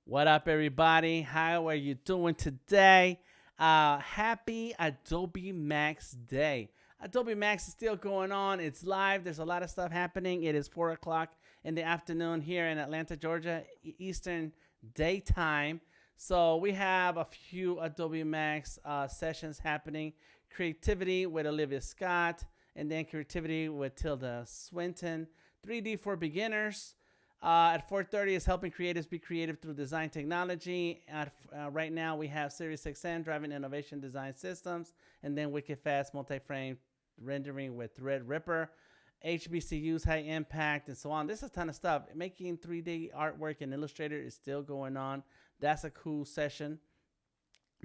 What up, everybody? How are you doing today? Happy Adobe Max Day. Adobe Max is still going on. It's live. There's a lot of stuff happening. It is 4 o'clock in the afternoon here in Atlanta, Georgia, Eastern Daytime. So we have a few Adobe Max sessions happening. Creativity with Olivia Scott, and then Creativity with Tilda Swinton. 3D for Beginners. At 4:30 is helping creatives be creative through design technology. Right now we have Sirius XM driving innovation design systems, and then Wicked Fast multi-frame rendering with Threadripper, HBCUs high impact, and so on. This is a ton of stuff. Making 3D artwork in Illustrator is still going on. That's a cool session.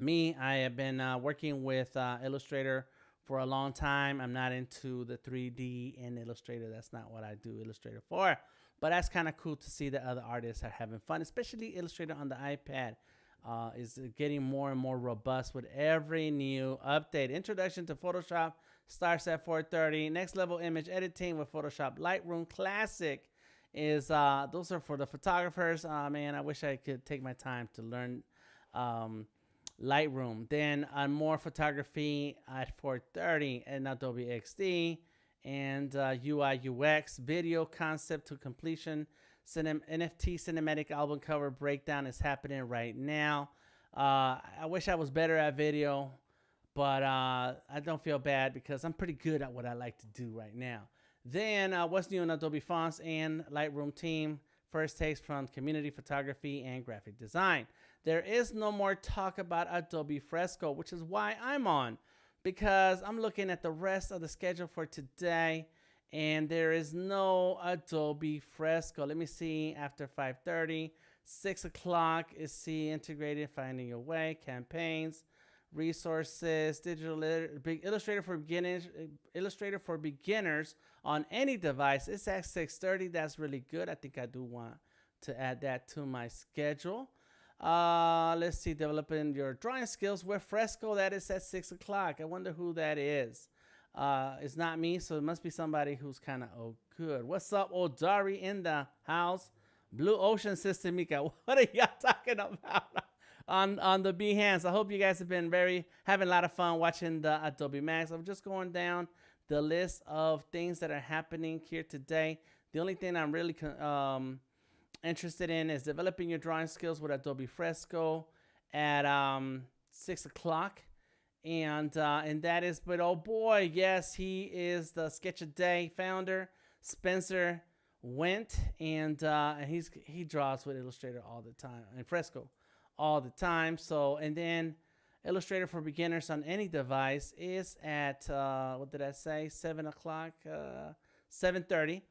I have been working with Illustrator for a long time. I'm not into the 3D in Illustrator. That's not what I do Illustrator for. But that's kind of cool to see that other artists are having fun, especially Illustrator on the iPad is getting more and more robust with every new update. Introduction to Photoshop starts at 4:30. Next level image editing with Photoshop Lightroom Classic is those are for the photographers. Man, I wish I could take my time to learn Lightroom. Then more photography at 4:30 and Adobe XD and UI UX video concept to completion. NFT cinematic album cover breakdown is happening right now. I wish I was better at video, but I don't feel bad because I'm pretty good at what I like to do right now. Then what's new in Adobe Fonts and Lightroom team? First takes from community photography and graphic design. There is no more talk about Adobe Fresco, which is why I'm on, because I'm looking at the rest of the schedule for today and there is no Adobe Fresco. Let me see. After 5:30, 6 o'clock is see integrated, finding your way, campaigns, resources, digital Illustrator for beginners on any device. It's at 6:30. That's really good. I think I do want to add that to my schedule. Let's see, developing your drawing skills with Fresco. That is at 6 o'clock. I wonder who that is. It's not me, so it must be somebody who's kind of good. What's up, Odari in the house? Blue Ocean System, Mika. What are y'all talking about on the Behance? I hope you guys have been having a lot of fun watching the Adobe Max. I'm just going down the list of things that are happening here today. The only thing I'm really interested in is developing your drawing skills with Adobe Fresco at 6 o'clock. And that is, but oh boy, yes, he is the Sketch a Day founder, Spencer Went, and he draws with Illustrator all the time and Fresco all the time. So, and then Illustrator for beginners on any device is at what did I say? 7 o'clock, 7:30,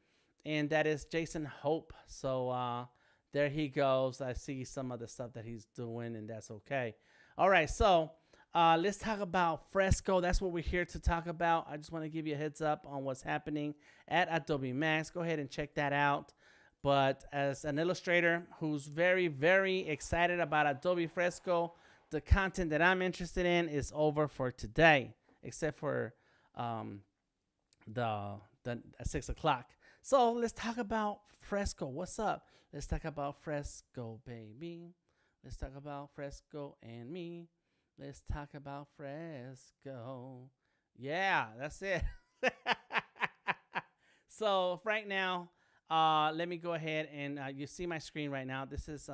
and that is Jason Hope. So there he goes. I see some of the stuff that he's doing, and that's okay. All right, so. Let's talk about Fresco. That's what we're here to talk about. I just want to give you a heads up on what's happening at Adobe Max. Go ahead and check that out. But as an illustrator who's very, very excited about Adobe Fresco, the content that I'm interested in is over for today, except for the at 6 o'clock. So let's talk about Fresco. What's up? Let's talk about Fresco, baby. Let's talk about Fresco and me. Let's talk about Fresco. Yeah, that's it. So right now, let me go ahead and you see my screen right now. This is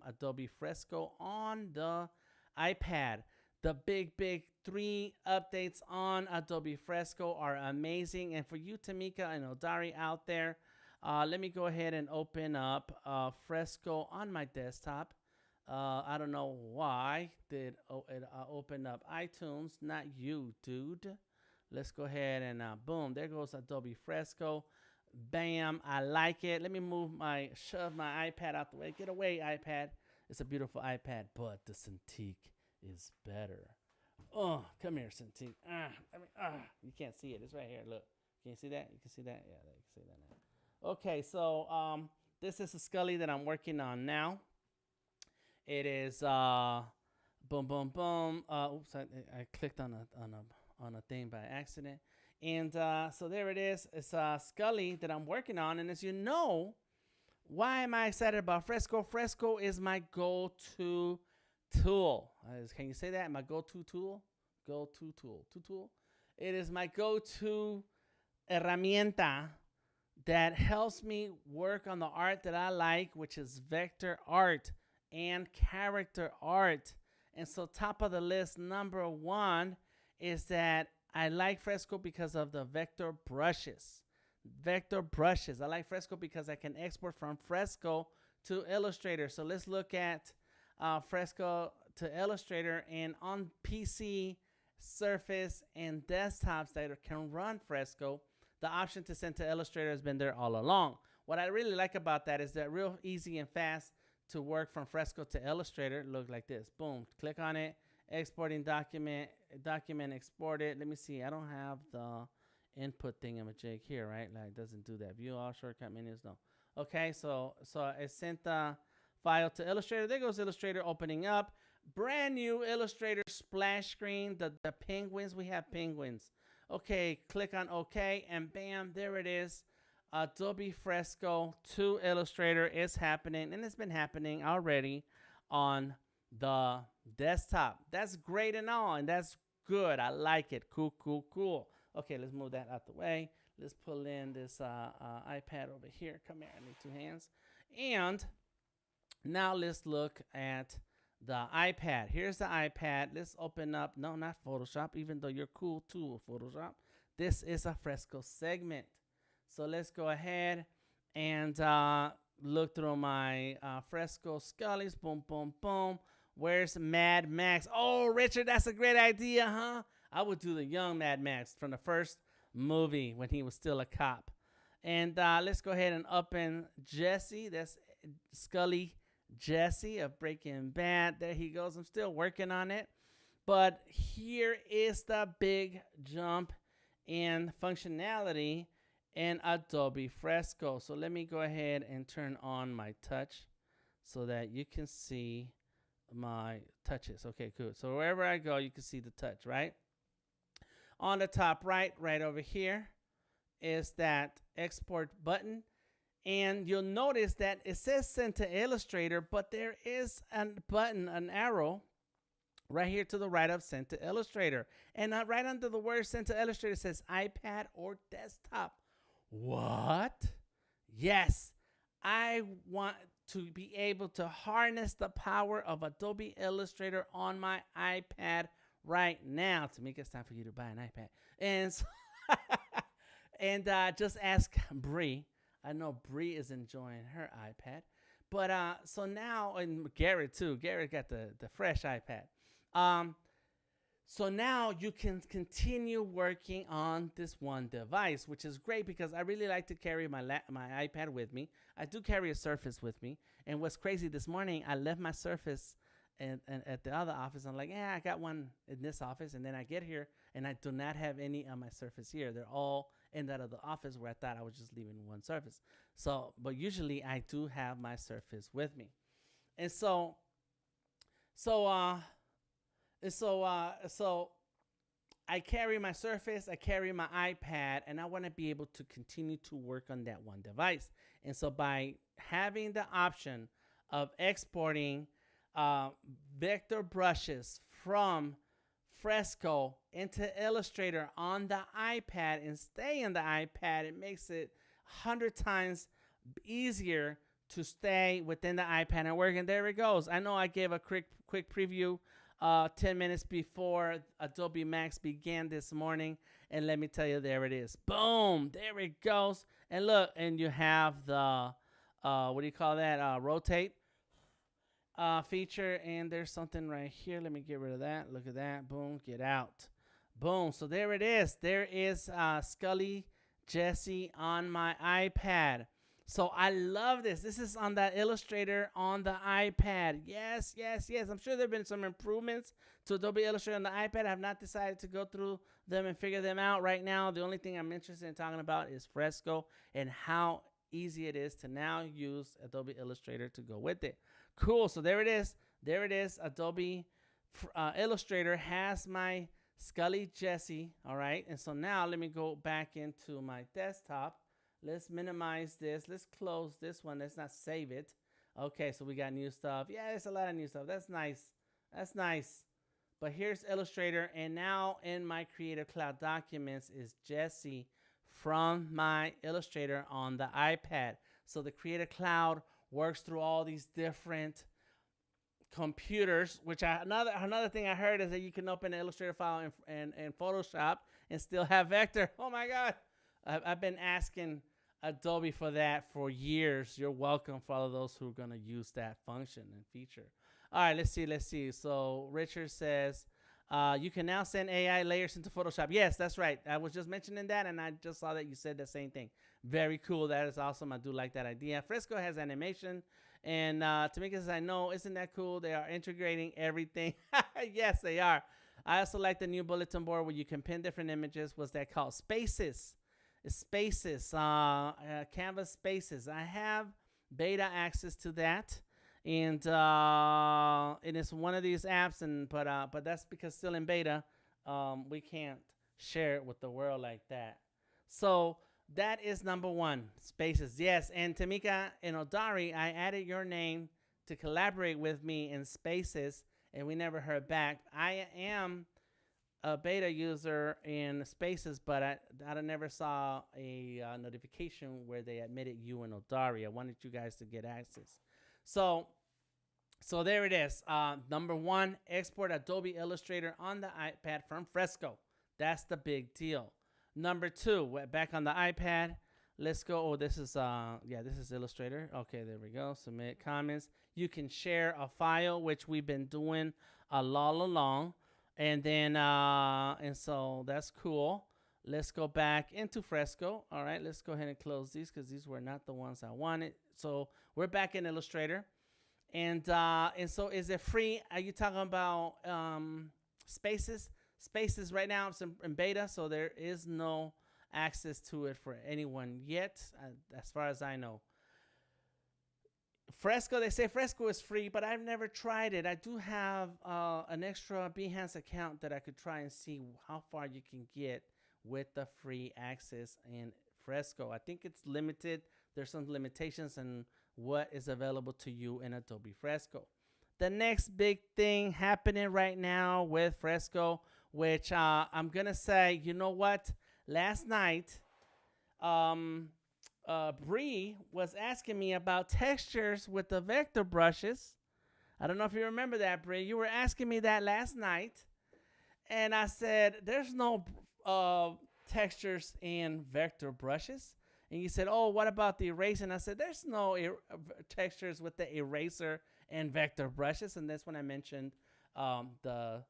Adobe Fresco on the iPad. The big 3 updates on Adobe Fresco are amazing. And for you, Tamika and Odari out there, let me go ahead and open up Fresco on my desktop. I don't know why did it open up iTunes, not you, dude. Let's go ahead and boom, there goes Adobe Fresco. Bam, I like it. Let me shove my iPad out the way. Get away, iPad. It's a beautiful iPad, but the Cintiq is better. Oh, come here, Cintiq. You can't see it. It's right here. Look, can you see that? You can see that? Yeah, you can see that now. Okay, so this is a Skully that I'm working on now. It is boom, boom, boom. Oops, I clicked on a thing by accident, and so there it is. It's Skully that I'm working on, and as you know, Why am I excited about Fresco? Fresco is my go-to tool. Can you say that? My go-to tool? Go-to tool. Tool? It is my go-to herramienta that helps me work on the art that I like, which is vector art and character art. And so top of the list, number one, is that I like Fresco because of the vector brushes. Vector brushes. I like Fresco because I can export from Fresco to Illustrator. So let's look at Fresco to Illustrator, and on PC, Surface, and desktops that can run Fresco, the option to send to Illustrator has been there all along. What I really like about that is that real easy and fast to work from Fresco to Illustrator. Look like this. Boom. Click on it. Exporting document. Document exported. Let me see. I don't have the input thingamajig here, right? Like, it doesn't do that. View all shortcut menus. No. Okay, so I sent the file to Illustrator. There goes Illustrator opening up. Brand new Illustrator splash screen. The penguins. We have penguins. Okay, click on OK, and bam, there it is. Adobe Fresco to Illustrator is happening, and it's been happening already on the desktop. That's great and all, and that's good. I like it. Cool, cool, cool. Okay, let's move that out the way. Let's pull in this iPad over here. Come here, I need two hands. And now let's look at the iPad. Here's the iPad. Let's open up, no, not Photoshop, even though you're cool too, Photoshop. This is a Fresco segment. So let's go ahead and look through my Fresco Skullys. Boom, boom, boom. Where's Mad Max? Oh, Richard, that's a great idea, huh? I would do the young Mad Max from the first movie when he was still a cop. And let's go ahead and open Jesse. That's Skully Jesse of Breaking Bad. There he goes. I'm still working on it. But here is the big jump in functionality in Adobe Fresco. So let me go ahead and turn on my touch so that you can see my touches. Okay, cool. So wherever I go, you can see the touch, right? On the top right over here, is that export button. And you'll notice that it says send to Illustrator, but there is a button, an arrow, right here to the right of send to Illustrator. And right under the word send to Illustrator says iPad or desktop. What? Yes, I want to be able to harness the power of Adobe Illustrator on my iPad right now. To make it's time for you to buy an iPad. And so and just ask Bree. I know Bree is enjoying her iPad. But so now, and Garrett too. Garrett got the fresh iPad. So now you can continue working on this one device, which is great because I really like to carry my iPad with me. I do carry a Surface with me. And what's crazy, this morning, I left my Surface and at the other office. I'm like, yeah, I got one in this office. And then I get here, and I do not have any on my Surface here. They're all in that other office where I thought I was just leaving one Surface. So, but usually I do have my Surface with me. And so I carry my Surface, I carry my iPad, and I want to be able to continue to work on that one device. And so by having the option of exporting vector brushes from Fresco into Illustrator on the iPad and stay on the iPad, it makes it 100 times easier to stay within the iPad and work. And there it goes. I know I gave a quick preview 10 minutes before Adobe Max began this morning, and let me tell you, there it is. Boom, there it goes. And look, and you have the what do you call that, rotate feature, and there's something right here. Let me get rid of that. Look at that. Boom, get out. Boom. So there it is. There is Skully Jesse on my iPad. So I love this. This is on that Illustrator on the iPad. Yes, yes, yes. I'm sure there have been some improvements to Adobe Illustrator on the iPad. I have not decided to go through them and figure them out right now. The only thing I'm interested in talking about is Fresco and how easy it is to now use Adobe Illustrator to go with it. Cool. So there it is. There it is. Adobe Illustrator has my Skully Jesse. All right. And so now let me go back into my desktop. Let's minimize this. Let's close this one. Let's not save it. Okay, so we got new stuff. Yeah, there's a lot of new stuff. That's nice. That's nice. But here's Illustrator, and now in my Creative Cloud documents is Jesse from my Illustrator on the iPad. So the Creative Cloud works through all these different computers, which another thing I heard is that you can open an Illustrator file in Photoshop and still have vector. Oh my God. I've been asking Adobe for that for years. You're welcome for all of those who are going to use that function and feature. All right, let's see. So Richard says, you can now send AI layers into Photoshop. Yes, that's right. I was just mentioning that, and I just saw that you said the same thing. Very cool. That is awesome. I do like that idea. Fresco has animation. And Tamika says, I know. Isn't that cool? They are integrating everything. Yes, they are. I also like the new bulletin board where you can pin different images. What's that called? Spaces. Spaces. Canvas Spaces. I have beta access to that. And it is one of these apps, but that's because still in beta, we can't share it with the world like that. So that is number one, Spaces. Yes, and Tamika and Odari, I added your name to collaborate with me in Spaces, and we never heard back. I am a beta user in Spaces, but I never saw a notification where they admitted you and Odari. I wanted you guys to get access. So there it is. Number one, export Adobe Illustrator on the iPad from Fresco. That's the big deal. Number two, back on the iPad. Let's go. Oh, this is Illustrator. Okay, there we go. Submit comments. You can share a file, which we've been doing all along, and then and so that's cool. Let's go back into Fresco. All right, let's go ahead and close these because these were not the ones I wanted. So we're back in Illustrator. And so is it free? Are you talking about Spaces? Spaces right now it's in beta, so there is no access to it for anyone yet, as far as I know. Fresco, they say Fresco is free, but I've never tried it. I do have an extra Behance account that I could try and see how far you can get with the free access in Fresco. I think it's limited. There's some limitations in what is available to you in Adobe Fresco. The next big thing happening right now with Fresco, which I'm going to say, you know what? Last night, Bree was asking me about textures with the vector brushes. I don't know if you remember that, Bree. You were asking me that last night. And I said, there's no textures in vector brushes. And you said, oh, what about the eraser? And I said, there's no textures with the eraser and vector brushes. And that's when I mentioned the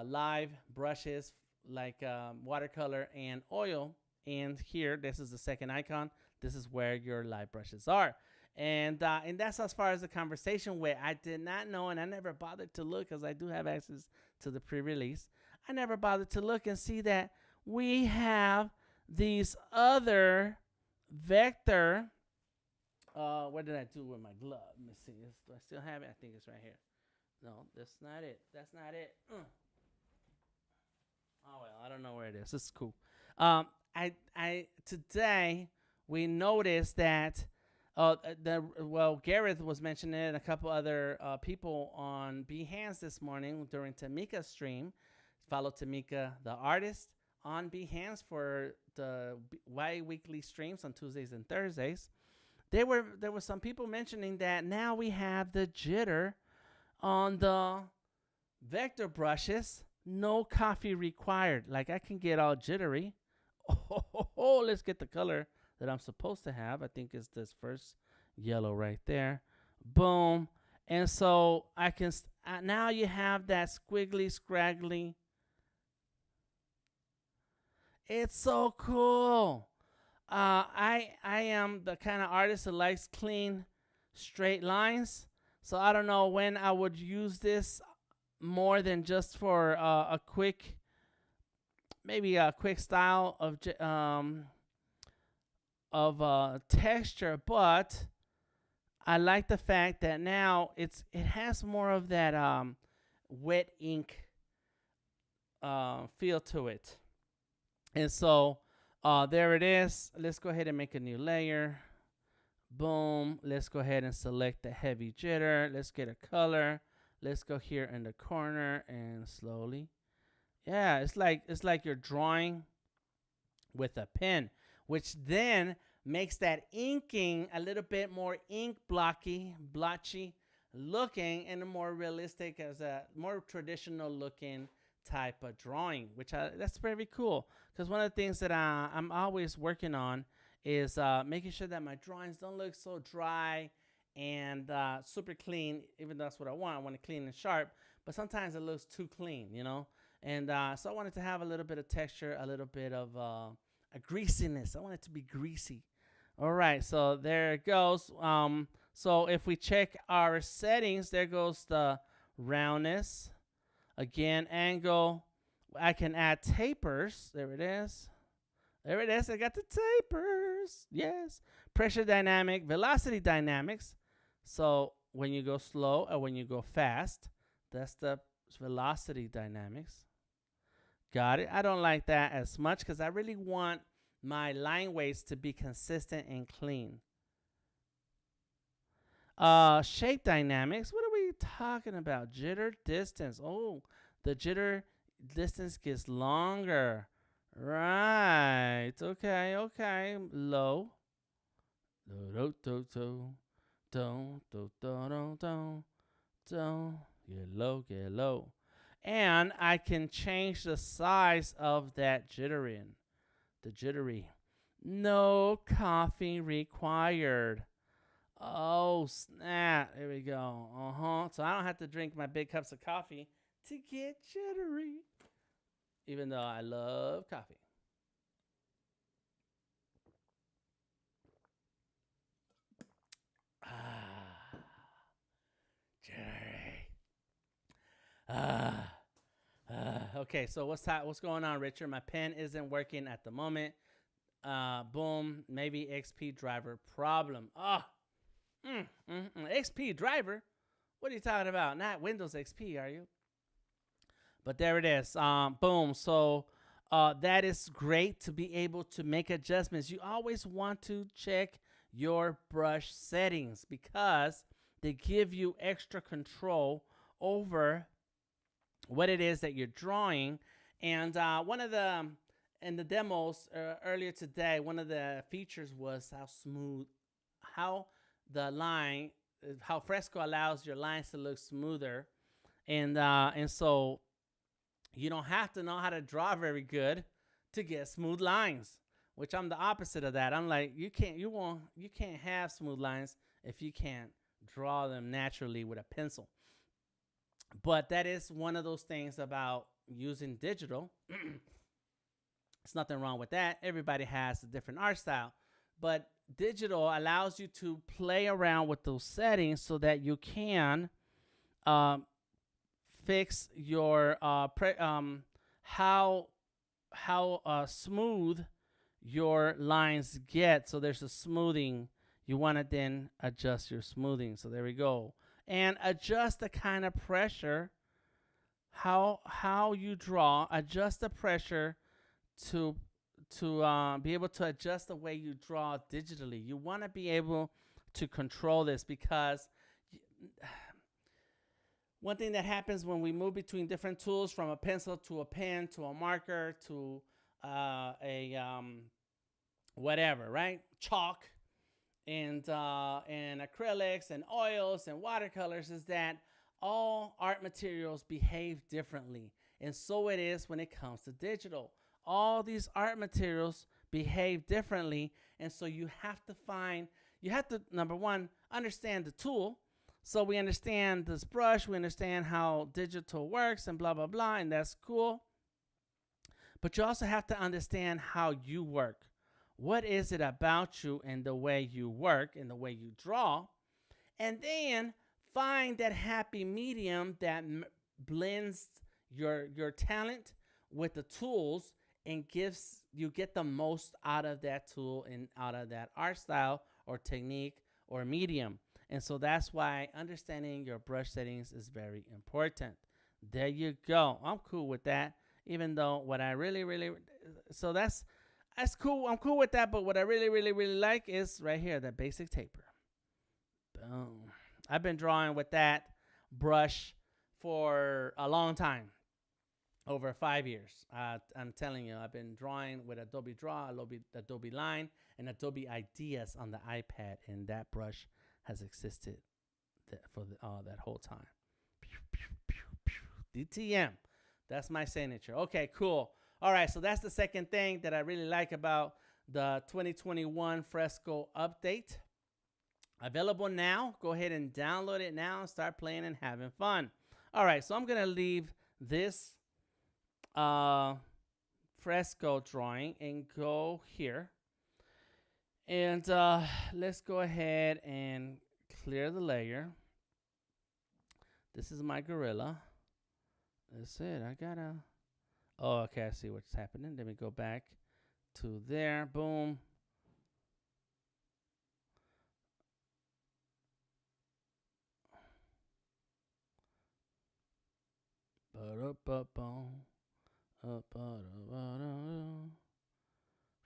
live brushes like watercolor and oil. And here, this is the second icon. This is where your live brushes are. And that's as far as the conversation went. I did not know, and I never bothered to look because I do have access to the pre-release. I never bothered to look and see that we have these other vector. What did I do with my glove? Let me see. Do I still have it? I think it's right here. No, that's not it. That's not it. Oh well, I don't know where it is. This is cool. Today we noticed that Gareth was mentioning it, and a couple other people on Behance this morning during Tamika's stream. Follow Tamika the artist on Behance for the bi-weekly streams on Tuesdays and Thursdays. There were some people mentioning that now we have the jitter on the vector brushes. No coffee required. Like I can get all jittery. Oh, let's get the color that I'm supposed to have. I think it's this first yellow right there. Boom. And so I can now you have that squiggly, scraggly. It's so cool. I am the kind of artist that likes clean, straight lines. So I don't know when I would use this more than just for a quick, maybe a quick style of texture. But I like the fact that now it has more of that wet ink feel to it. And so There it is. Let's go ahead and make a new layer. Boom. Let's go ahead and select the heavy jitter. Let's get a color. Let's go here in the corner and slowly. Yeah, it's like you're drawing with a pen, which then makes that inking a little bit more ink blotchy looking, and a more realistic, as a more traditional looking type of drawing, which that's very cool. Because one of the things that I'm always working on is making sure that my drawings don't look so dry and super clean, even though that's what I want. I want it clean and sharp, but sometimes it looks too clean, you know? And so I wanted to have a little bit of texture, a little bit of a greasiness. I want it to be greasy. All right, so there it goes. So if we check our settings, there goes the roundness. Again, angle. I can add tapers. There it is. There it is. I got the tapers. Yes. Pressure dynamic, velocity dynamics. So when you go slow or when you go fast, that's the velocity dynamics. Got it. I don't like that as much because I really want my line weights to be consistent and clean. Shape dynamics. What are we talking about? Jitter distance. Oh, the jitter distance gets longer. Right. Okay. Okay. Low. Do do do do do do do do. Get low. Get low. And I can change the size of that jittering. The jittery. No coffee required. Oh, snap. There we go. So I don't have to drink my big cups of coffee to get jittery. Even though I love coffee. Jittery. Okay, so what's going on, Richard? My pen isn't working at the moment. Boom. Maybe XP driver problem. XP driver? What are you talking about? Not Windows XP, are you? But there it is. Boom. So that is great to be able to make adjustments. You always want to check your brush settings because they give you extra control over what it is that you're drawing. And one of the in the demos earlier today, one of the features was how Fresco allows your lines to look smoother, and so you don't have to know how to draw very good to get smooth lines. Which I'm the opposite of that. I'm like, you can't have smooth lines if you can't draw them naturally with a pencil. But that is one of those things about using digital. There's nothing wrong with that. Everybody has a different art style. But digital allows you to play around with those settings so that you can fix your how smooth your lines get. So there's a smoothing. You want to then adjust your smoothing. So there we go. And adjust the kind of pressure, how you draw. Adjust the pressure to be able to adjust the way you draw digitally. You want to be able to control this because one thing that happens when we move between different tools, from a pencil to a pen to a marker to whatever, right? Chalk and acrylics and oils and watercolors, is that all art materials behave differently. And so it is when it comes to digital. All these art materials behave differently. And so you have to, number one, understand the tool. So we understand this brush, we understand how digital works and blah, blah, blah, and that's cool. But you also have to understand how you work. What is it about you and the way you work and the way you draw? And then find that happy medium that blends your talent with the tools and get the most out of that tool and out of that art style or technique or medium. And so that's why understanding your brush settings is very important. There you go. I'm cool with that. Even though what I really, so that's That's cool. I'm cool with that. But what I really, really, really like is right here, that basic taper. Boom. I've been drawing with that brush for a long time, over 5 years. I'm telling you, I've been drawing with Adobe Draw, Adobe Line, and Adobe Ideas on the iPad, and that brush has existed for that whole time. DTM. That's my signature. Okay, cool. All right, so that's the second thing that I really like about the 2021 Fresco update. Available now. Go ahead and download it now and start playing and having fun. All right, so I'm going to leave this Fresco drawing and go here. And let's go ahead and clear the layer. This is my gorilla. That's it. I got to... Oh, okay, I see what's happening. Let me go back to there. Boom.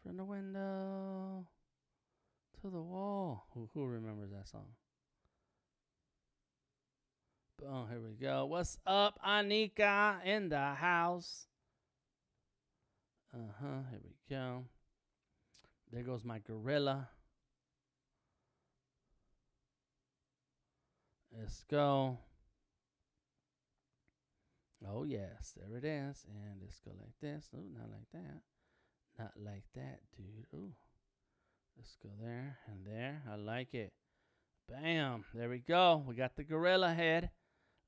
From the window to the wall. Who remembers that song? Boom, here we go. What's up, Anika in the house? Here we go. There goes my gorilla. Let's go. Oh, yes, there it is. And let's go like this. Ooh, not like that. Not like that, dude. Ooh. Let's go there and there. I like it. Bam. There we go. We got the gorilla head.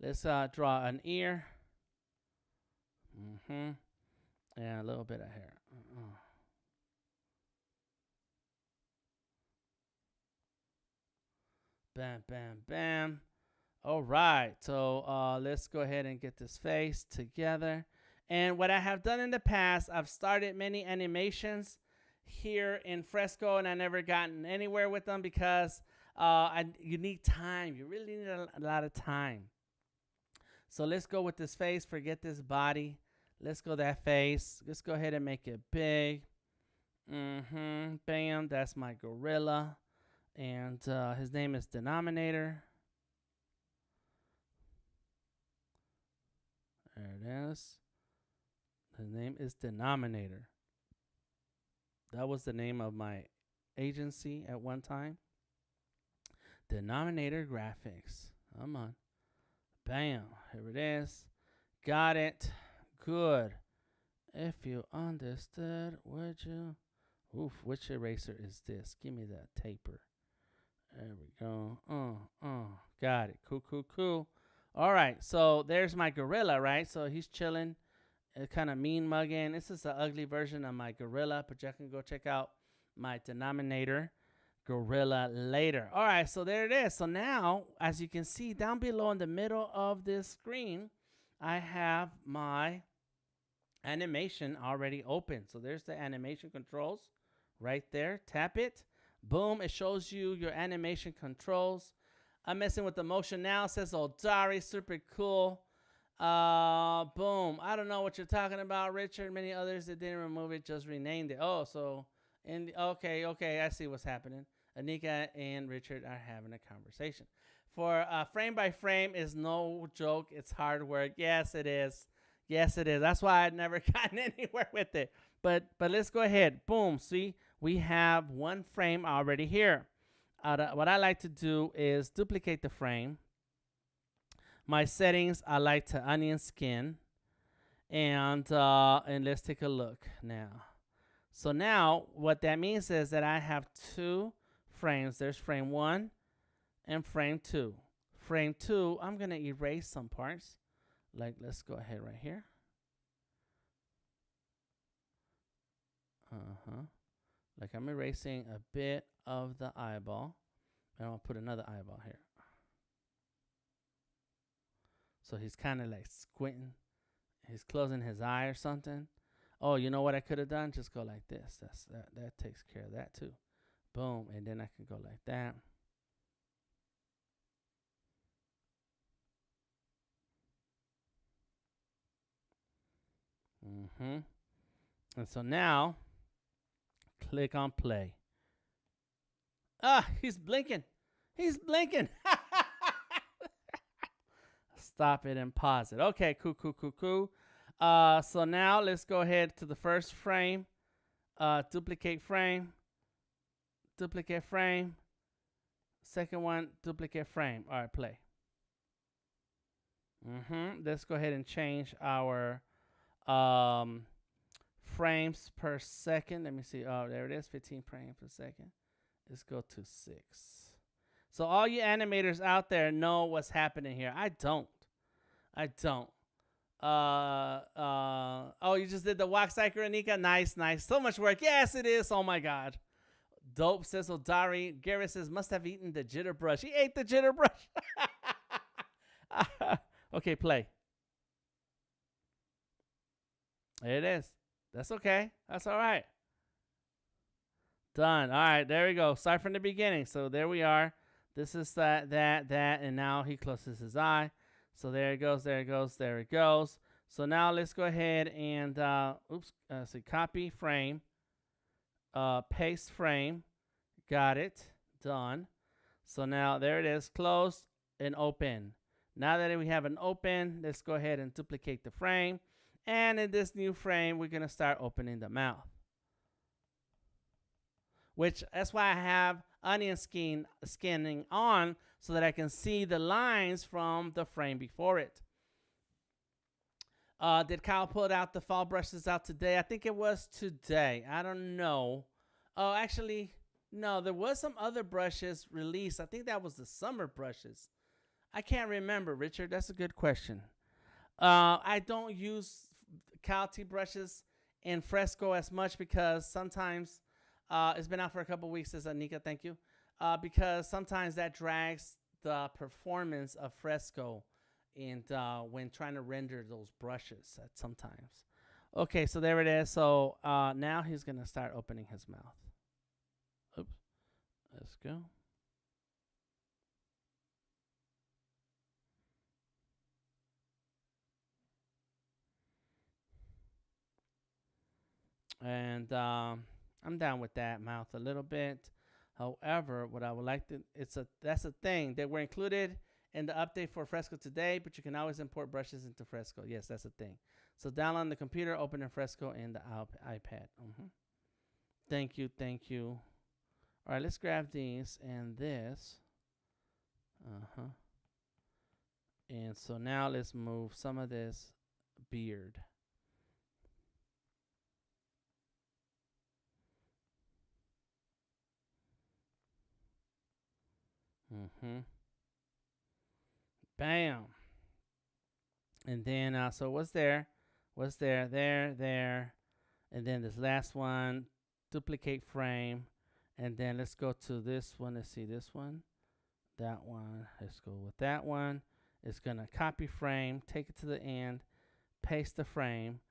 Let's draw an ear. And a little bit of hair. Bam, bam, bam. All right. So let's go ahead and get this face together. And what I have done in the past, I've started many animations here in Fresco, and I never gotten anywhere with them because you need time. You really need a lot of time. So let's go with this face. Forget this body. Let's go that face. Let's go ahead and make it big. Bam. That's my gorilla. And his name is Denominator. There it is. His name is Denominator. That was the name of my agency at one time. Denominator Graphics. Come on. Bam. Here it is. Got it. Good. If you understood, would you? Oof, which eraser is this? Give me that taper. There we go. Got it. Cool. All right. So there's my gorilla, right? So he's chilling. Kind of mean mugging. This is an ugly version of my gorilla, but you can go check out my Denominator gorilla later. All right, so there it is. So now, as you can see down below in the middle of this screen, I have my animation already open. So there's the animation controls right there. Tap it. Boom. It shows you your animation controls. I'm messing with the motion now. It says Odari. Super cool. Boom. I don't know what you're talking about, Richard. Many others that didn't remove it just renamed it. Oh, so okay. I see what's happening. Anika and Richard are having a conversation. For frame by frame is no joke. It's hard work. Yes, it is. That's why I'd never gotten anywhere with it. But let's go ahead. Boom. See, we have one frame already here. What I like to do is duplicate the frame. My settings, I like to onion skin. And let's take a look now. So now what that means is that I have two frames. There's frame 1 and frame 2. Frame 2, I'm going to erase some parts. Like, let's go ahead right here. Like I'm erasing a bit of the eyeball. And I'll put another eyeball here. So he's kind of like squinting. He's closing his eye or something. Oh, you know what I could have done? Just go like this. That takes care of that too. Boom. And then I can go like that. And so now click on play. Ah, he's blinking. He's blinking. Stop it and pause it. Okay, cool. So now let's go ahead to the first frame. Duplicate frame. Duplicate frame. Second one, duplicate frame. All right, play. Let's go ahead and change our frames per second. Let me see. Oh, there it is, 15 frames per second. Let's go to 6. So all you animators out there know what's happening here. I don't. Oh, you just did the wax cycle, Anika? Nice. So much work. Yes, it is. Oh my God. Dope, says Odari. Garrett says, must have eaten the jitter brush. He ate the jitter brush. Okay, play. There it is. That's okay. That's all right. Done. All right, there we go. Start from the beginning. So there we are. This is that, and now he closes his eye. So there it goes. So now let's go ahead and, copy frame, paste frame. Got it. Done. So now there it is. Close and open. Now that we have an open, let's go ahead and duplicate the frame. And in this new frame, we're going to start opening the mouth. Which, that's why I have onion scanning on, so that I can see the lines from the frame before it. Did Kyle put out the fall brushes out today? I think it was today. I don't know. Oh, actually, no, there was some other brushes released. I think that was the summer brushes. I can't remember, Richard. That's a good question. I don't use Cal T brushes in Fresco as much because sometimes it's been out for a couple weeks, says Anika. Thank you. Because sometimes that drags the performance of Fresco and when trying to render those brushes at sometimes. Okay, so there it is. So now he's going to start opening his mouth. Oops. Let's go. And I'm down with that mouth a little bit. However, what I would like to, that's a thing. They were included in the update for Fresco today, but you can always import brushes into Fresco. Yes, that's a thing. So download on the computer, open in Fresco in the iPad. Thank you. All right, let's grab these and this. And so now let's move some of this beard. Bam. And then, so what's there? There. And then this last one, duplicate frame. And then let's go to this one. Let's see this one. That one. Let's go with that one. It's going to copy frame, take it to the end, paste the frame.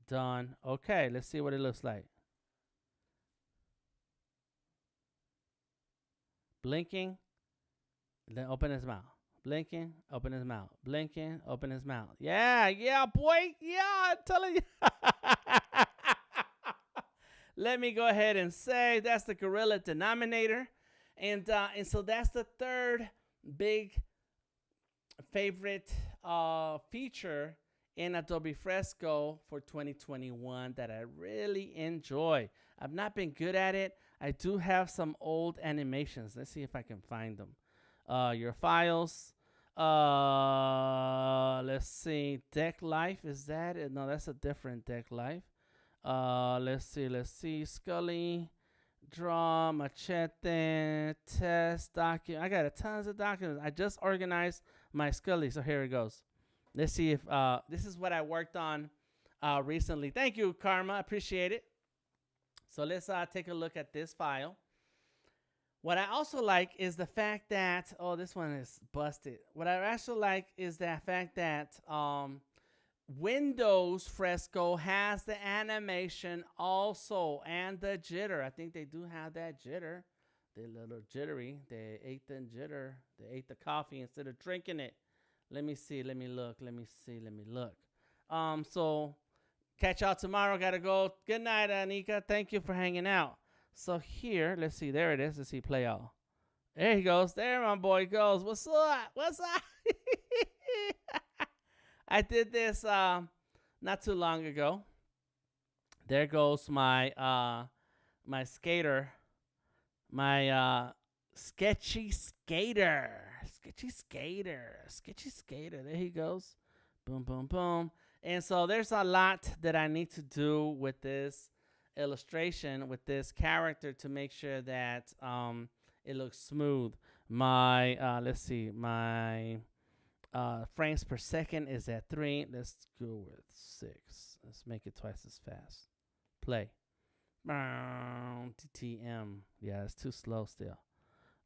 Done. Okay, let's see what it looks like. Blinking. Then open his mouth. Blinking, open his mouth. Blinking, open his mouth. Yeah, boy. Yeah, I'm telling you. Let me go ahead and say that's the gorilla denominator. And so that's the third big favorite feature in Adobe Fresco for 2021 that I really enjoy. I've not been good at it. I do have some old animations. Let's see if I can find them. Your files. Let's see. Deck Life, is that it? No, that's a different Deck Life. Let's see. Skully, Draw, Machete, Test, Document. I got tons of documents. I just organized my Skully, so here it goes. Let's see if this is what I worked on recently. Thank you, Karma. Appreciate it. So let's take a look at this file. What I also like is the fact that, oh, this one is busted. What I also like is the fact that Windows Fresco has the animation also and the jitter. I think they do have that jitter. They're a little jittery. They ate the jitter. They ate the coffee instead of drinking it. Let me see. Let me look. So catch y'all tomorrow. Gotta go. Good night, Anika. Thank you for hanging out. So here, let's see. There it is. Let's see. Play all. There he goes. There my boy goes. What's up? What's up? I did this not too long ago. There goes my skater, my sketchy skater. Sketchy skater. Sketchy skater. There he goes. Boom, boom, boom. And so there's a lot that I need to do with this illustration, with this character, to make sure that it looks smooth. My let's see, my frames per second is at 3. Let's go with 6. Let's make it twice as fast. Play. TTM. Yeah, it's too slow still.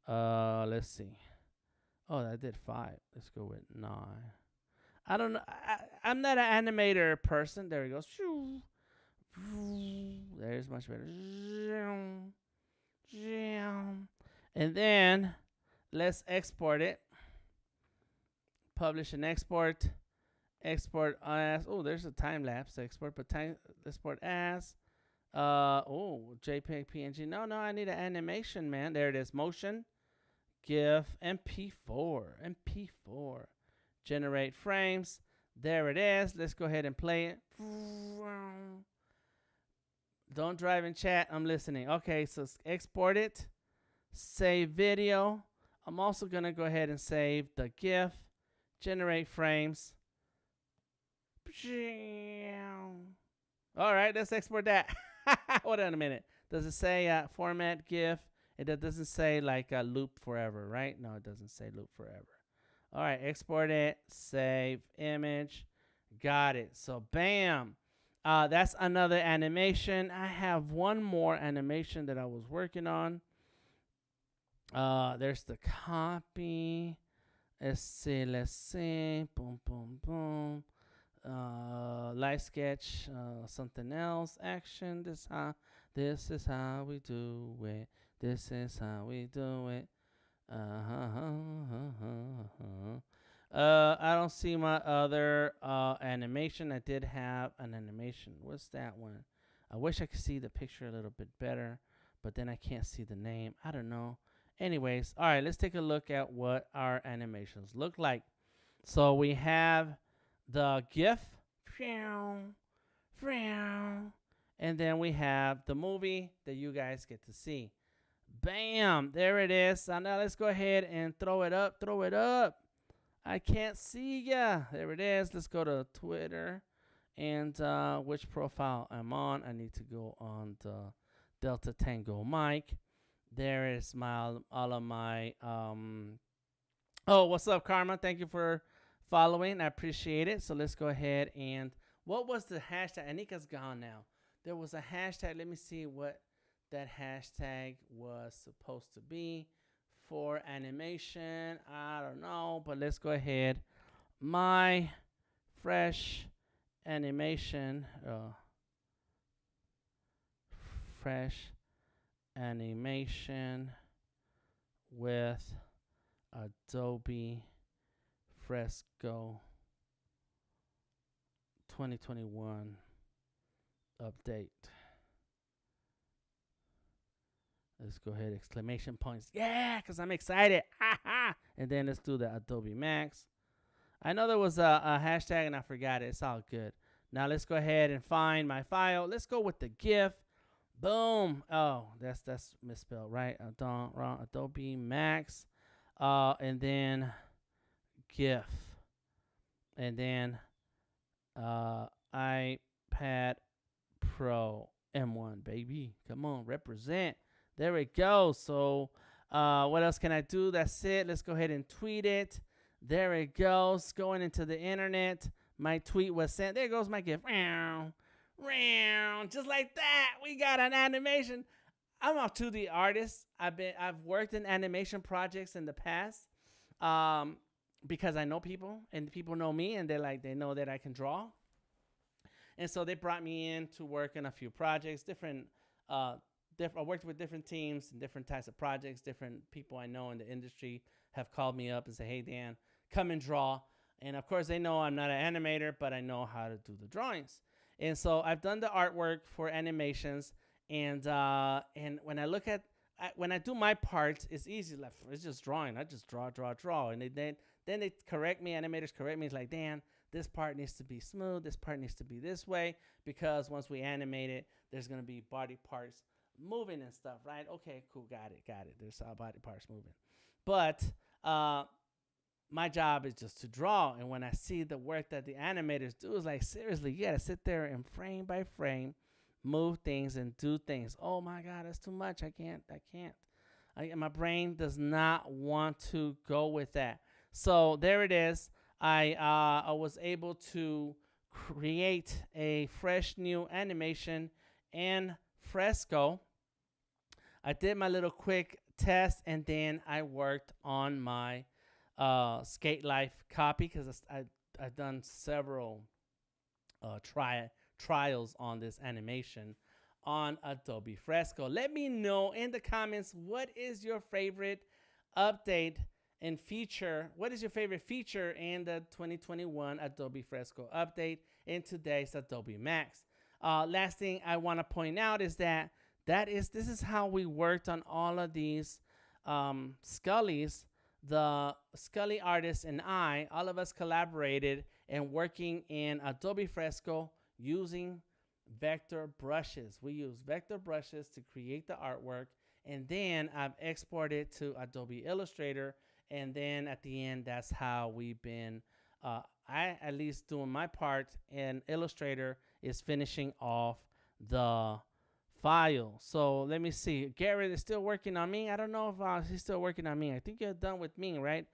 Let's see. Oh, I did 5. Let's go with 9. I don't know. I'm not an animator person. There he goes. There's much better. And then let's export it. Publish and export. Export as. Oh, there's a time lapse. Export, but time export as. JPEG, PNG. No, I need an animation, man. There it is. Motion. GIF. MP4. Generate frames. There it is. Let's go ahead and play it. Don't drive and chat. I'm listening. Okay, so export it. Save video. I'm also going to go ahead and save the GIF. Generate frames. All right, let's export that. Hold on a minute. Does it say format GIF? It doesn't say like loop forever, right? No, it doesn't say loop forever. All right, export it. Save image. Got it. So bam. That's another animation. I have one more animation that I was working on. There's the copy. Let's see. Boom, boom, boom. Light sketch. Something else. Action. This is how we do it. This is how we do it. I don't see my other animation. I did have an animation. What's that one? I wish I could see the picture a little bit better, but then I can't see the name. I don't know. Anyways, all right, let's take a look at what our animations look like. So we have the GIF, and then we have the movie that you guys get to see. Bam, there it is. So now let's go ahead and throw it up. I can't see ya. There it is. Let's go to Twitter and which profile I'm on. I need to go on the Delta Tango mic. There is all of my oh, what's up, Karma? Thank you for following. I appreciate it. So let's go ahead and what was the hashtag? Anika's gone now. There was a hashtag. Let me see what that hashtag was supposed to be for animation. I don't know, but let's go ahead. My fresh animation. Fresh animation with Adobe Fresco 2021 update. Let's go ahead, exclamation points. Yeah, because I'm excited. And then let's do the Adobe Max. I know there was a hashtag and I forgot it. It's all good. Now let's go ahead and find my file. Let's go with the GIF. Boom. Oh, that's misspelled, right? Wrong. Adobe Max. And then GIF. And then iPad Pro M1, baby. Come on, represent. There we go. So what else can I do? That's it. Let's go ahead and tweet it. There it goes. Going into the internet. My tweet was sent. There goes my GIF. Just like that. We got an animation. I'm a 2D artist. I've worked in animation projects in the past because I know people and people know me and they know that I can draw. And so they brought me in to work in a few projects, I worked with different teams and different types of projects. Different people I know in the industry have called me up and say, hey, Dan, come and draw. And of course, they know I'm not an animator, but I know how to do the drawings. And so I've done the artwork for animations. And when I look at when I do my parts, it's easy. Like it's just drawing. I just draw, and then they correct me. Animators correct me. It's like, Dan, this part needs to be smooth. This part needs to be this way because once we animate it, there's gonna be body parts moving and stuff, right? Okay, cool, got it. There's body parts moving, but my job is just to draw. And when I see the work that the animators do, is like, seriously, you gotta sit there and frame by frame move things and do things. Oh my God, that's too much. I can't. My brain does not want to go with that. So there it is. I was able to create a fresh new animation in Fresco. I did my little quick test, and then I worked on my Skate Life copy because I've done several trials on this animation on Adobe Fresco. Let me know in the comments, what is your favorite update and feature? What is your favorite feature in the 2021 Adobe Fresco update in today's Adobe Max? Last thing I want to point out is this is how we worked on all of these Skullys. The Skully artist and I, all of us collaborated and working in Adobe Fresco using vector brushes. We use vector brushes to create the artwork, and then I've exported to Adobe Illustrator, and then at the end, that's how we've been, I at least doing my part, and Illustrator is finishing off the file. So let me see. Garrett is still working on me. I don't know if he's still working on me. I think you're done with me, right?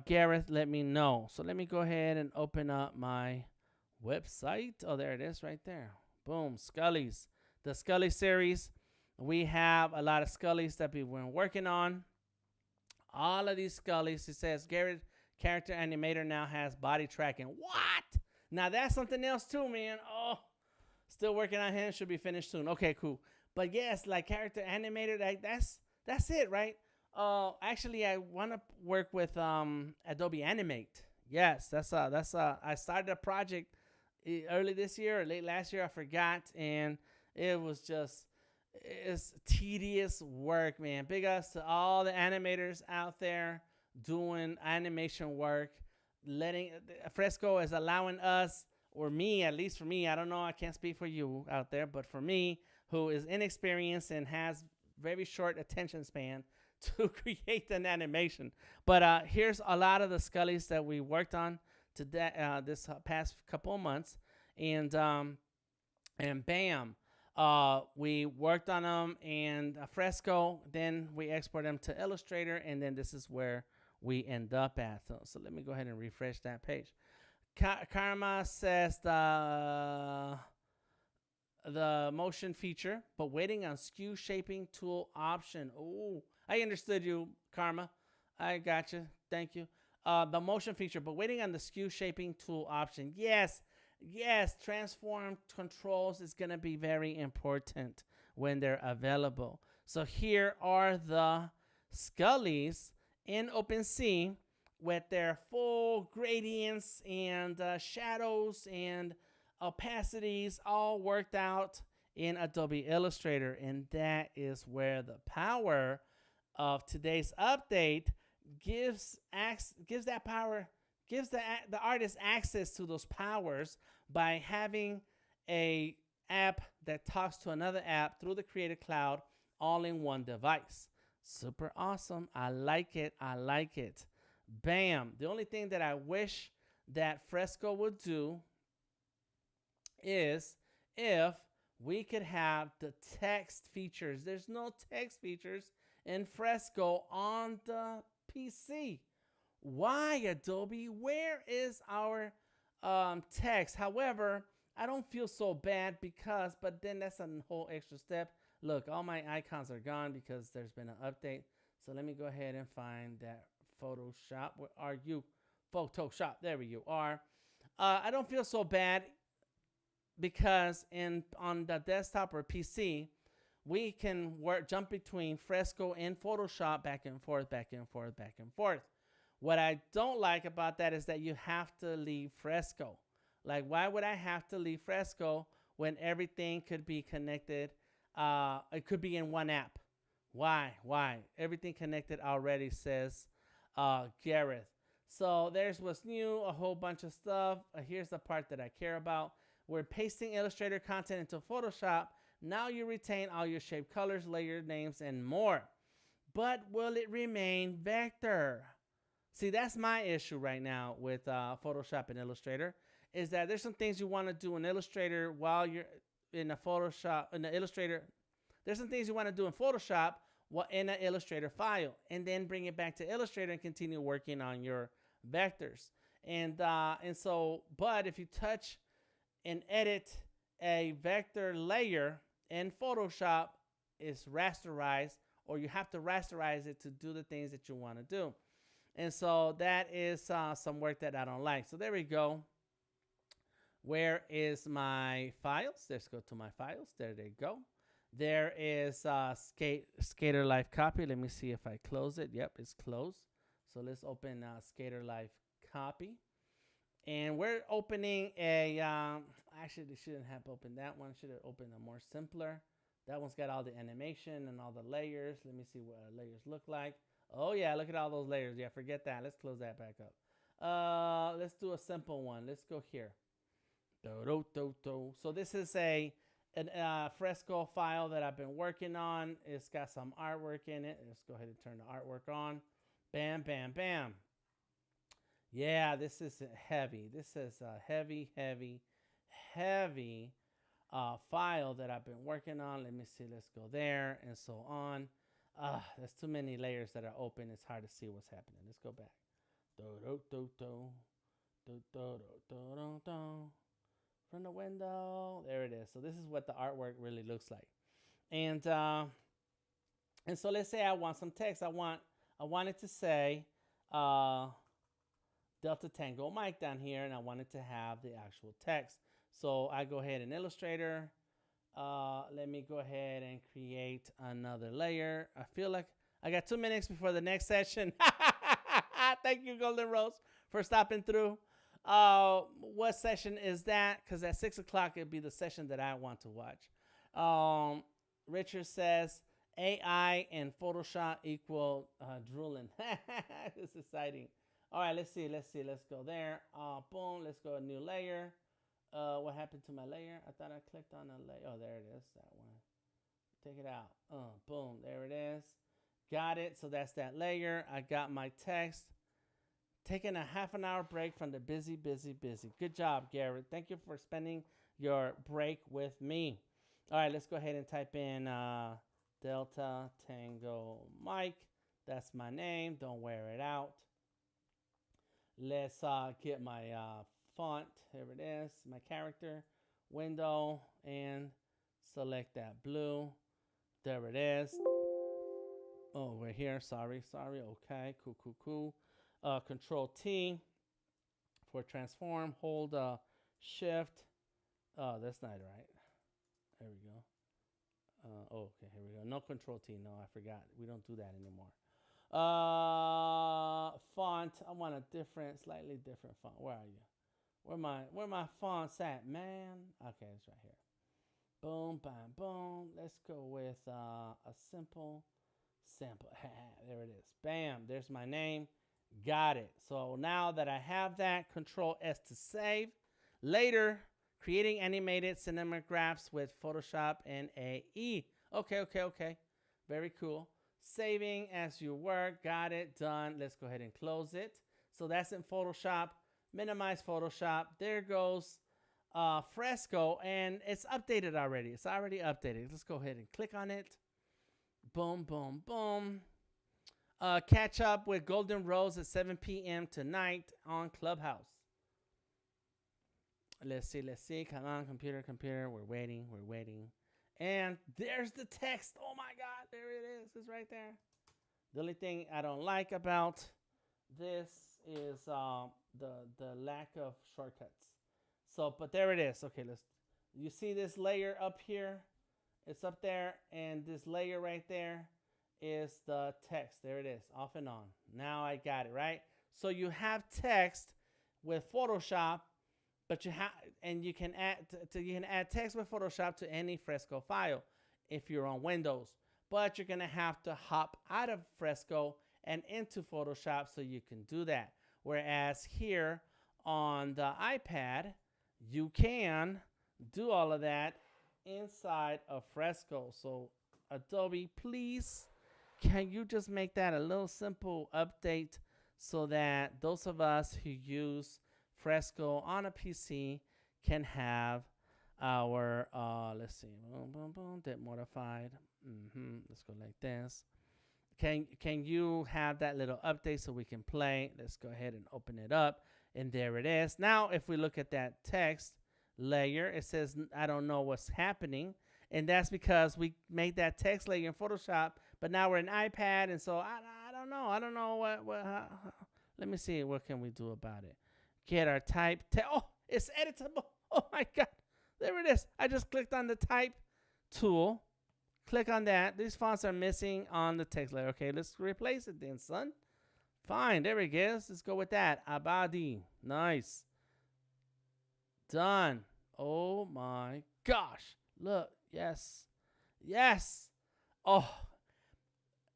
Gareth, let me know. So let me go ahead and open up my website. Oh, there it is right there. Boom, Skullys. The Skully Series. We have a lot of Skullys that we've been working on. All of these Skullys, it says Garrett, character animator, now has body tracking. What? Now that's something else too, man. Oh, still working on him. Should be finished soon. Okay, cool. But yes, like character animator, like that's it, right? Actually, I want to work with Adobe Animate. Yes, I started a project early this year or late last year. I forgot, and it's tedious work, man. Big ups to all the animators out there doing animation work. Fresco is allowing us, or me, at least for me, I don't know, I can't speak for you out there, but for me, who is inexperienced and has very short attention span, to create an animation. But here's a lot of the Skullys that we worked on this past couple of months, and bam, we worked on them in Fresco. Then we export them to Illustrator, and then this is where we end up at. So let me go ahead and refresh that page. Karma says the motion feature, but waiting on skew shaping tool option. Oh, I understood you, Karma. I got you. Thank you. The motion feature, but waiting on the skew shaping tool option. Yes, transform controls is going to be very important when they're available. So here are the Skullys in OpenSea with their full gradients and shadows and opacities all worked out in Adobe Illustrator. And that is where the power of today's update gives the artist access to those powers by having a app that talks to another app through the Creative Cloud all in one device. Super awesome. I like it. Bam. The only thing that I wish that Fresco would do is if we could have the text features. There's no text features in Fresco on the PC. Why, Adobe? Where is our text? However, I don't feel so bad but then that's a whole extra step. Look, all my icons are gone because there's been an update. So let me go ahead and find that Photoshop. Where are you? Photoshop. There you are. I don't feel so bad because on the desktop or PC, we can jump between Fresco and Photoshop back and forth. What I don't like about that is that you have to leave Fresco. Like, why would I have to leave Fresco when everything could be connected. It could be in one app. Why? Everything connected already, says Gareth. So there's what's new, a whole bunch of stuff. Here's the part that I care about. We're pasting Illustrator content into Photoshop. Now you retain all your shape, colors, layer names, and more. But will it remain vector? See, that's my issue right now with Photoshop and Illustrator, is that there's some things you want to do in Illustrator while you're in a Photoshop, in the Illustrator. There's some things you want to do in Photoshop in an Illustrator file, and then bring it back to Illustrator and continue working on your vectors. And so, but if you touch and edit a vector layer in Photoshop, it's rasterized, or you have to rasterize it to do the things that you want to do. And so that is some work that I don't like. So there we go. Where is my files? Let's go to my files. There they go. There is Skater Life copy. Let me see if I close it. Yep, it's closed. So let's open Skater Life copy. And we're opening a, actually they shouldn't have opened that one. Should have opened a more simpler. That one's got all the animation and all the layers. Let me see what our layers look like. Oh yeah, look at all those layers. Yeah, forget that. Let's close that back up. Let's do a simple one. Let's go here. So this is a Fresco file that I've been working on. It's got some artwork in it. Let's go ahead and turn the artwork on. Bam, bam, bam. Yeah, this is heavy. This is a heavy file that I've been working on. Let me see. Let's go there and so on. There's too many layers that are open. It's hard to see what's happening. Let's go back. From the window. There it is. So this is what the artwork really looks like. And so let's say I want some text. I want it to say Delta Tango Mike down here, and I want it to have the actual text. So I go ahead in Illustrator. Let me go ahead and create another layer. I feel like I got 2 minutes before the next session. Thank you, Golden Rose, for stopping through. What session is that? Because at 6 o'clock, it'll be the session that I want to watch. Richard says, AI and Photoshop equal drooling. It's exciting. All right, let's see. Let's go there. Boom. Let's go a new layer. What happened to my layer? I thought I clicked on a layer. Oh, there it is. That one. Take it out. Boom. There it is. Got it. So that's that layer. I got my text. Taking a half an hour break from the busy. Good job, Garrett. Thank you for spending your break with me. All right, let's go ahead and type in Delta Tango Mike. That's my name. Don't wear it out. Let's get my font. Here it is. My character window, and select that blue. There it is. Oh, we're here. Sorry. Okay. Cool. Control T for transform. Hold Shift. Oh, that's not right. There we go. Okay, here we go. No Control T. No, I forgot. We don't do that anymore. Font. I want a slightly different font. Where are you? Where my fonts at, man? Okay, it's right here. Boom, bam, boom. Let's go with a simple sample. There it is. Bam. There's my name. Got it. So now that I have that, Control S to save. Later, creating animated cinemagraphs with Photoshop and AE. Okay. Very cool. Saving as you work. Got it. Done. Let's go ahead and close it. So that's in Photoshop. Minimize Photoshop. There goes Fresco, and it's updated already. It's already updated. Let's go ahead and click on it. Boom. Catch up with Golden Rose at 7 p.m. tonight on Clubhouse. Let's see. Come on, computer. We're waiting. And there's the text. Oh my God, there it is. It's right there. The only thing I don't like about this is the lack of shortcuts. So, but there it is. Okay, you see this layer up here? It's up there, and this layer right there is the text. There it is, off and on. Now I got it, right? So you have text with Photoshop, But you can add text with Photoshop to any Fresco file if you're on Windows. But you're gonna have to hop out of Fresco and into Photoshop so you can do that. Whereas here on the iPad, you can do all of that inside of Fresco. So Adobe, please, can you just make that a little simple update so that those of us who use Fresco on a PC can have our, let's see, boom, boom, boom, dip modified. Let's go like this. Can you have that little update so we can play? Let's go ahead and open it up. And there it is. Now, if we look at that text layer, it says, I don't know what's happening. And that's because we made that text layer in Photoshop, but now we're in iPad. And so I don't know. I don't know how. Let me see. What can we do about it? Get our type. Oh, it's editable. Oh, my God. There it is. I just clicked on the type tool. Click on that. These fonts are missing on the text layer. Okay, let's replace it then, son. Fine. There we go. Let's go with that. Abadi. Nice. Done. Oh, my gosh. Look. Yes. Yes. Oh.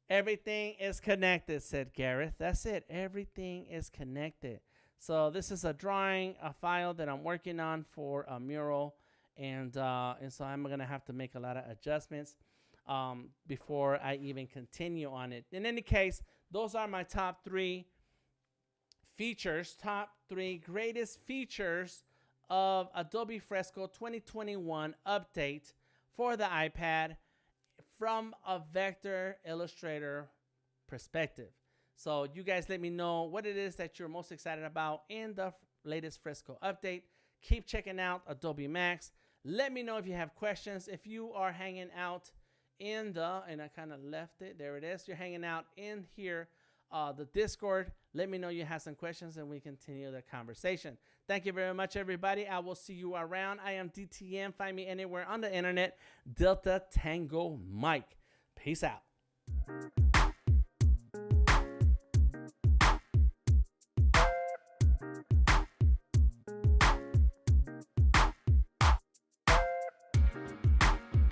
Everything is connected, said Gareth. That's it. Everything is connected. So this is a drawing, a file that I'm working on for a mural. And so I'm going to have to make a lot of adjustments before I even continue on it. In any case, those are my top 3 features, top 3 greatest features of Adobe Fresco 2021 update for the iPad from a vector Illustrator perspective. So you guys let me know what it is that you're most excited about in the latest Fresco update. Keep checking out Adobe Max. Let me know if you have questions. If you are hanging out in the, and I kind of left it, there it is. You're hanging out in here, the Discord. Let me know you have some questions and we continue the conversation. Thank you very much, everybody. I will see you around. I am DTM. Find me anywhere on the internet. Delta Tango Mike. Peace out.